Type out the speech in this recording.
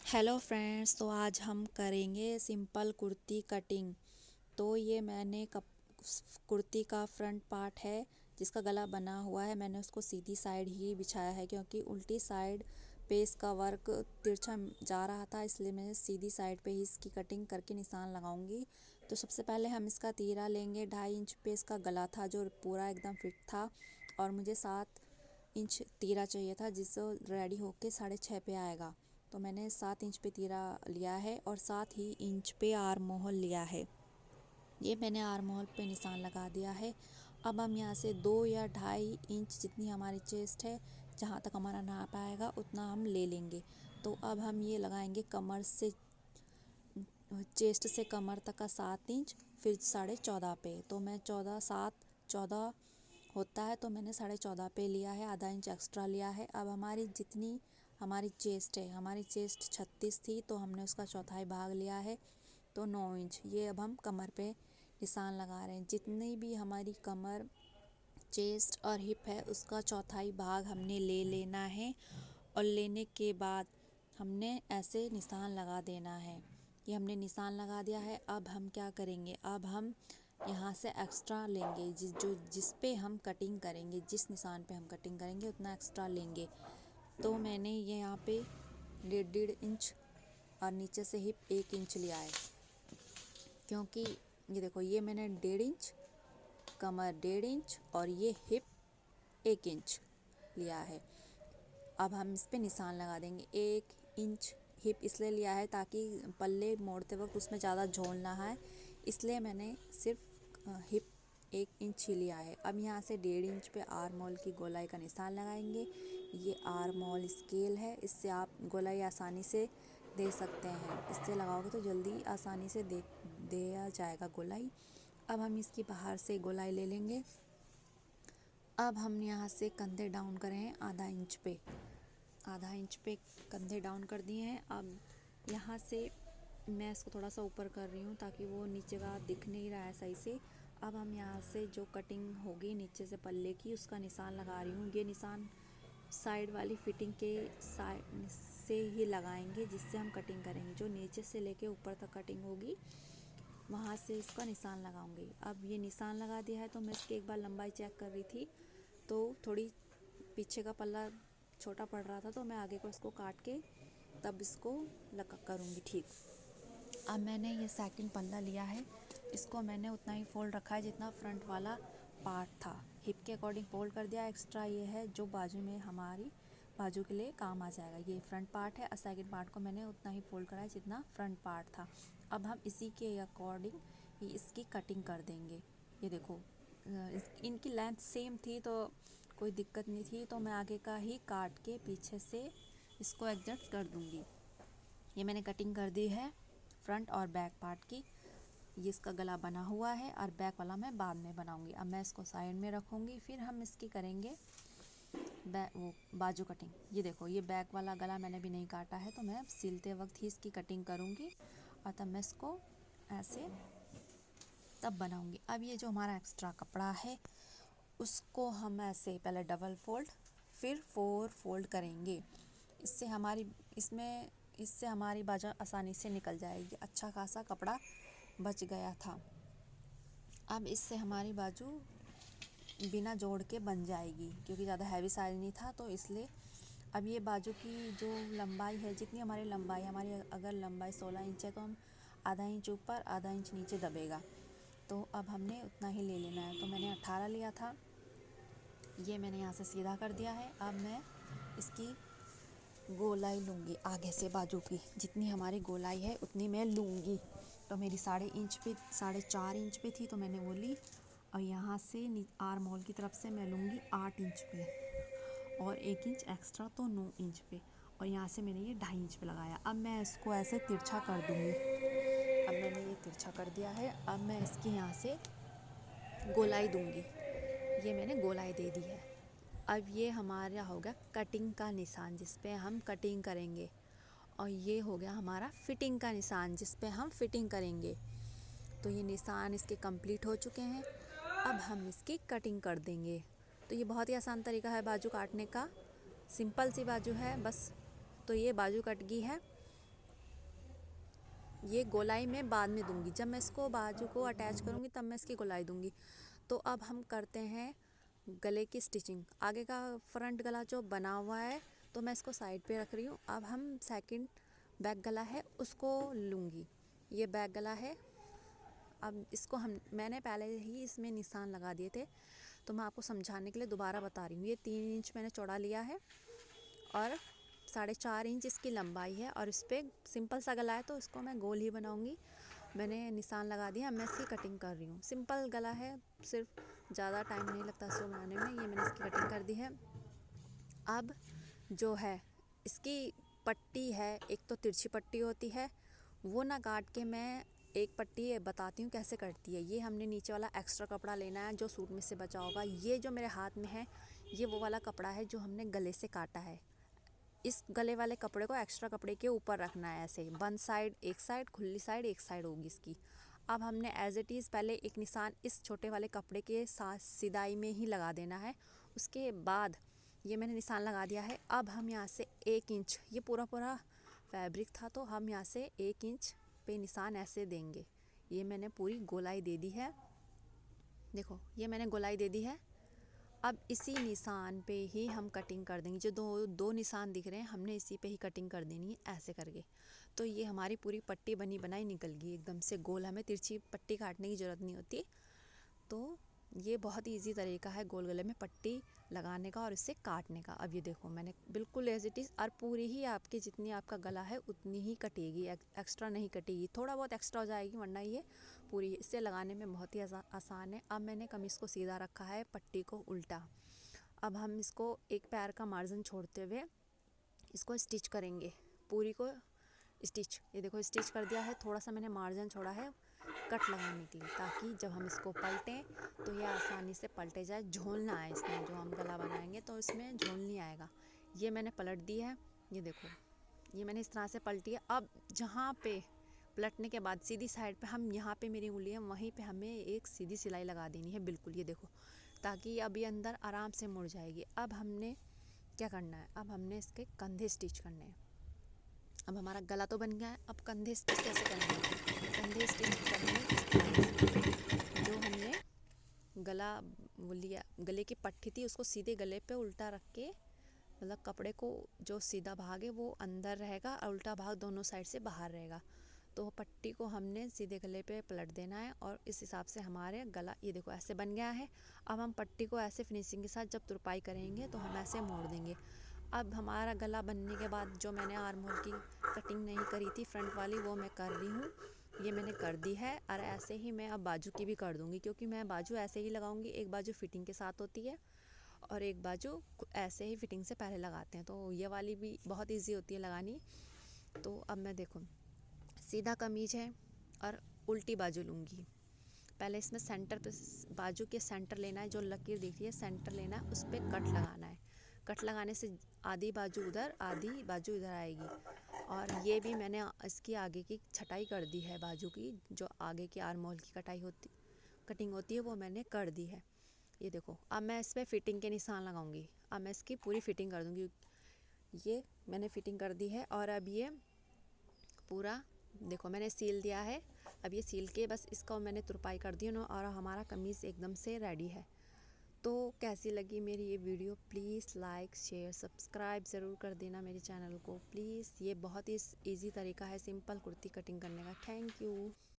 Hello friends, तो आज हम करेंगे सिंपल कुर्ती कटिंग। तो ये मैंने कुर्ती का फ्रंट पार्ट है जिसका गला बना हुआ है। मैंने उसको सीधी साइड ही बिछाया है क्योंकि उल्टी साइड पे इसका वर्क तिरछा जा रहा था, इसलिए मैं सीधी साइड पे ही इसकी कटिंग करके निशान लगाऊंगी। तो सबसे पहले हम इसका तीरा लेंगे। 2.5 इंच पे इसका गला था जो पूरा एकदम फिट था, और मुझे 7 इंच तीरा चाहिए था जिससे रेडी होके 6.5 पे आएगा। तो मैंने 7 इंच पे तीरा लिया है और 7 ही इंच पे आर्म होल लिया है। ये मैंने आर्म होल पे निशान लगा दिया है। अब हम यहाँ से 2 या 2.5 इंच जितनी हमारी चेस्ट है, जहाँ तक हमारा नाप आएगा उतना हम ले लेंगे। तो अब हम ये लगाएंगे कमर से, चेस्ट से कमर तक का 7 इंच, फिर 14.5 पे। तो मैं 14 होता है तो मैंने 14.5 पे लिया है, आधा इंच एक्स्ट्रा लिया है। अब हमारी जितनी हमारी चेस्ट है, हमारी चेस्ट 36 थी तो हमने उसका चौथाई भाग लिया है, तो 9 इंच। ये अब हम कमर पे निशान लगा रहे हैं। जितनी भी हमारी कमर, चेस्ट और हिप है उसका चौथाई भाग हमने ले लेना है, और लेने के बाद हमने ऐसे निशान लगा देना है। ये हमने निशान लगा दिया है। अब हम क्या करेंगे, अब हम यहाँ से एक्स्ट्रा लेंगे, जिस पे हम कटिंग करेंगे, जिस निशान पे हम कटिंग करेंगे उतना एक्स्ट्रा लेंगे। तो मैंने ये यहाँ पे 1.5 इंच और नीचे से हिप 1 इंच लिया है, क्योंकि ये देखो, ये मैंने 1.5 इंच, कमर 1.5 इंच और ये हिप 1 इंच लिया है। अब हम इस पे निशान लगा देंगे। 1 इंच हिप इसलिए लिया है ताकि पल्ले मोड़ते वक्त उसमें ज़्यादा झोल ना आए, इसलिए मैंने सिर्फ हिप 1 इंच ही लिया है। अब यहाँ से 1.5 इंच पे आर्म होल की गोलाई का निशान लगाएंगे। ये आर्म होल स्केल है, इससे आप गोलाई आसानी से दे सकते हैं। इससे लगाओगे तो जल्दी आसानी से दिया जाएगा गोलाई। अब हम इसकी बाहर से गोलाई ले लेंगे। अब हम यहाँ से कंधे डाउन करें हैं आधा इंच पे कंधे डाउन कर दिए हैं। अब यहाँ से मैं इसको थोड़ा सा ऊपर कर रही हूँ ताकि वो नीचे का दिख नहीं रहा है सही से। अब हम यहाँ से जो कटिंग होगी नीचे से पल्ले की, उसका निशान लगा रही हूँ। ये निशान साइड वाली फिटिंग के साइड से ही लगाएंगे जिससे हम कटिंग करेंगे। जो नीचे से लेके ऊपर तक कटिंग होगी वहाँ से इसका निशान लगाऊंगी। अब ये निशान लगा दिया है तो मैं इसकी एक बार लंबाई चेक कर रही थी, तो थोड़ी पीछे का पल्ला छोटा पड़ रहा था, तो मैं आगे को इसको काट के तब इसको लगा करूँगी ठीक। अब मैंने ये सेकंड पल्ला लिया है, इसको मैंने उतना ही फोल्ड रखा है जितना फ्रंट वाला पार्ट था। हिप के अकॉर्डिंग फोल्ड कर दिया। एक्स्ट्रा ये है जो बाजू में हमारी बाजू के लिए काम आ जाएगा। ये फ्रंट पार्ट है और सेकंड पार्ट को मैंने उतना ही फोल्ड करा है जितना फ्रंट पार्ट था। अब हम इसी के अकॉर्डिंग इसकी कटिंग कर देंगे। ये देखो, इनकी लेंथ सेम थी तो कोई दिक्कत नहीं थी, तो मैं आगे का ही काट के पीछे से इसको एडजस्ट कर दूँगी। ये मैंने कटिंग कर दी है फ्रंट और बैक पार्ट की। ये इसका गला बना हुआ है और बैक वाला मैं बाद में बनाऊंगी। अब मैं इसको साइड में रखूँगी, फिर हम इसकी करेंगे वो बाजू कटिंग। ये देखो, ये बैक वाला गला मैंने भी नहीं काटा है, तो मैं सिलते वक्त ही इसकी कटिंग करूँगी और तब मैं इसको ऐसे तब बनाऊँगी। अब ये जो हमारा एक्स्ट्रा कपड़ा है उसको हम ऐसे पहले डबल फोल्ड फिर 4 फोल्ड करेंगे। इससे हमारी बाजू आसानी से निकल जाएगी। अच्छा खासा कपड़ा बच गया था। अब इससे हमारी बाजू बिना जोड़ के बन जाएगी, क्योंकि ज़्यादा हैवी साइज नहीं था तो इसलिए। अब ये बाजू की जो लंबाई है, जितनी हमारी लंबाई, हमारी अगर लंबाई 16 इंच है तो हम आधा इंच ऊपर आधा इंच नीचे दबेगा, तो अब हमने उतना ही ले लेना है। तो मैंने 18 लिया था, ये मैंने यहाँ से सीधा कर दिया है। अब मैं इसकी गोलाई लूँगी आगे से, बाजू की जितनी हमारी गोलाई है उतनी मैं लूँगी। तो मेरी 4.5 इंच पे थी तो मैंने वो ली, और यहाँ से आर्म होल की तरफ से मैं लूँगी 8 इंच पे और 1 इंच एक्स्ट्रा, तो 9 इंच पे, और यहाँ से मैंने ये 2.5 इंच पे लगाया। अब मैं इसको ऐसे तिरछा कर दूँगी। अब मैंने ये तिरछा कर दिया है। अब मैं इसकी यहाँ से गोलाई दूँगी। ये मैंने गोलाई दे दी है। अब ये हमारा हो गया कटिंग का निशान जिस पे हम कटिंग करेंगे, और ये हो गया हमारा फिटिंग का निशान जिस पे हम फिटिंग करेंगे। तो ये निशान इसके कंप्लीट हो चुके हैं। अब हम इसकी कटिंग कर देंगे। तो ये बहुत ही आसान तरीका है बाजू काटने का, सिंपल सी बाजू है बस। तो ये बाजू कट गई है। ये गोलाई मैं बाद में दूंगी, जब मैं इसको बाजू को अटैच करूँगी तब मैं इसकी गोलाई दूंगी। तो अब हम करते हैं गले की स्टिचिंग। आगे का फ्रंट गला जो बना हुआ है तो मैं इसको साइड पे रख रही हूँ। अब हम सेकंड बैक गला है उसको लूँगी। ये बैक गला है। अब इसको मैंने पहले ही इसमें निशान लगा दिए थे, तो मैं आपको समझाने के लिए दोबारा बता रही हूँ। ये 3 इंच मैंने चौड़ा लिया है और 4.5 इंच इसकी लंबाई है, और इस पर सिंपल सा गला है तो इसको मैं गोल ही बनाऊँगी। मैंने निशान लगा दिया, मैं इसकी कटिंग कर रही हूँ। सिंपल गला है, सिर्फ ज़्यादा टाइम नहीं लगता इसको बनाने में। ये मैंने इसकी कटिंग कर दी है। अब जो है इसकी पट्टी है, एक तो तिरछी पट्टी होती है, वो ना काट के मैं एक पट्टी बताती हूँ कैसे कटती है। ये हमने नीचे वाला एक्स्ट्रा कपड़ा लेना है जो सूट में से बचा होगा। ये जो मेरे हाथ में है ये वो वाला कपड़ा है जो हमने गले से काटा है। इस गले वाले कपड़े को एक्स्ट्रा कपड़े के ऊपर रखना है, ऐसे बंद साइड एक साइड, खुली साइड एक साइड होगी इसकी। अब हमने एज इट इज़ पहले एक निशान इस छोटे वाले कपड़े के साथ सिदाई में ही लगा देना है। उसके बाद ये मैंने निशान लगा दिया है। अब हम यहाँ से 1 इंच, ये पूरा फैब्रिक था तो हम यहाँ से 1 इंच पे निशान ऐसे देंगे। ये मैंने पूरी गोलाई दे दी है, देखो ये मैंने गोलाई दे दी है। अब इसी निशान पे ही हम कटिंग कर देंगे। जो दो निशान दिख रहे हैं हमने इसी पे ही कटिंग कर देनी है ऐसे करके। तो ये हमारी पूरी पट्टी बनी बनाई निकल गई एकदम से गोल, हमें तिरछी पट्टी काटने की ज़रूरत नहीं होती। तो ये बहुत ही ईजी तरीका है गोल गले में पट्टी लगाने का और इसे काटने का। अब ये देखो मैंने बिल्कुल एज इट इज़, और पूरी ही आपकी जितनी आपका गला है उतनी ही कटेगी, एक्स्ट्रा नहीं कटेगी। थोड़ा बहुत एक्स्ट्रा हो जाएगी वरना ये पूरी, इससे लगाने में बहुत ही आसान है। अब मैंने कमीज़ को सीधा रखा है, पट्टी को उल्टा। अब हम इसको एक पैर का मार्जिन छोड़ते हुए इसको स्टिच करेंगे, पूरी को स्टिच। ये देखो स्टिच कर दिया है, थोड़ा सा मैंने मार्जिन छोड़ा है कट लगाने के लिए, ताकि जब हम इसको पलटें तो ये आसानी से पलटे जाए, झोल ना आए इसमें। जो हम गला बनाएंगे तो इसमें झोल नहीं आएगा। ये मैंने पलट दी है, ये देखो ये मैंने इस तरह से पलटी है। अब जहाँ पे पलटने के बाद सीधी साइड पे हम, यहाँ पे मेरी उंगली है वहीं पे हमें एक सीधी सिलाई लगा देनी है बिल्कुल, ये देखो, ताकि अब ये अंदर आराम से मुड़ जाएगी। अब हमने क्या करना है, अब हमने इसके कंधे स्टिच करने हैं। अब हमारा गला तो बन गया है, अब कंधे स्टिच कैसे करेंगे। कंधे स्टिच करेंगे जो हमने गला वो लिया, गले की पट्टी थी उसको सीधे गले पे उल्टा रख के, मतलब कपड़े को जो सीधा भाग है वो अंदर रहेगा और उल्टा भाग दोनों साइड से बाहर रहेगा। तो पट्टी को हमने सीधे गले पे पलट देना है और इस हिसाब से हमारे गला, ये देखो ऐसे बन गया है। अब हम पट्टी को ऐसे फिनिशिंग के साथ जब तुरपाई करेंगे तो हम ऐसे मोड़ देंगे। अब हमारा गला बनने के बाद जो मैंने आर्म होल की कटिंग नहीं करी थी फ्रंट वाली, वो मैं कर रही हूँ, ये मैंने कर दी है। और ऐसे ही मैं अब बाजू की भी कर दूँगी, क्योंकि मैं बाजू ऐसे ही लगाऊँगी। एक बाजू फिटिंग के साथ होती है और एक बाजू ऐसे ही फिटिंग से पहले लगाते हैं, तो ये वाली भी बहुत इजी होती है लगानी। तो अब मैं देखो सीधा कमीज है और उल्टी बाजू लूँगी। पहले इसमें सेंटर पे, बाजू के सेंटर लेना है, जो लकीर दिख रही है सेंटर लेना है, उस पर कट लगाना है। कट लगाने से आधी बाजू उधर आधी बाजू इधर आएगी। और ये भी मैंने इसकी आगे की छटाई कर दी है, बाजू की जो आगे की आर्म होल की कटिंग होती है वो मैंने कर दी है। ये देखो अब मैं इस पर फिटिंग के निशान लगाऊंगी। अब मैं इसकी पूरी फिटिंग कर दूंगी। ये मैंने फिटिंग कर दी है और अब ये पूरा देखो मैंने सील दिया है। अब ये सील के बस इसका मैंने तुरपाई कर दी ना, और हमारा कमीज़ एकदम से रेडी है। तो कैसी लगी मेरी ये video, please like share subscribe ज़रूर कर देना मेरे चैनल को प्लीज़। ये बहुत ही इजी तरीका है सिंपल कुर्ती कटिंग करने का। Thank you.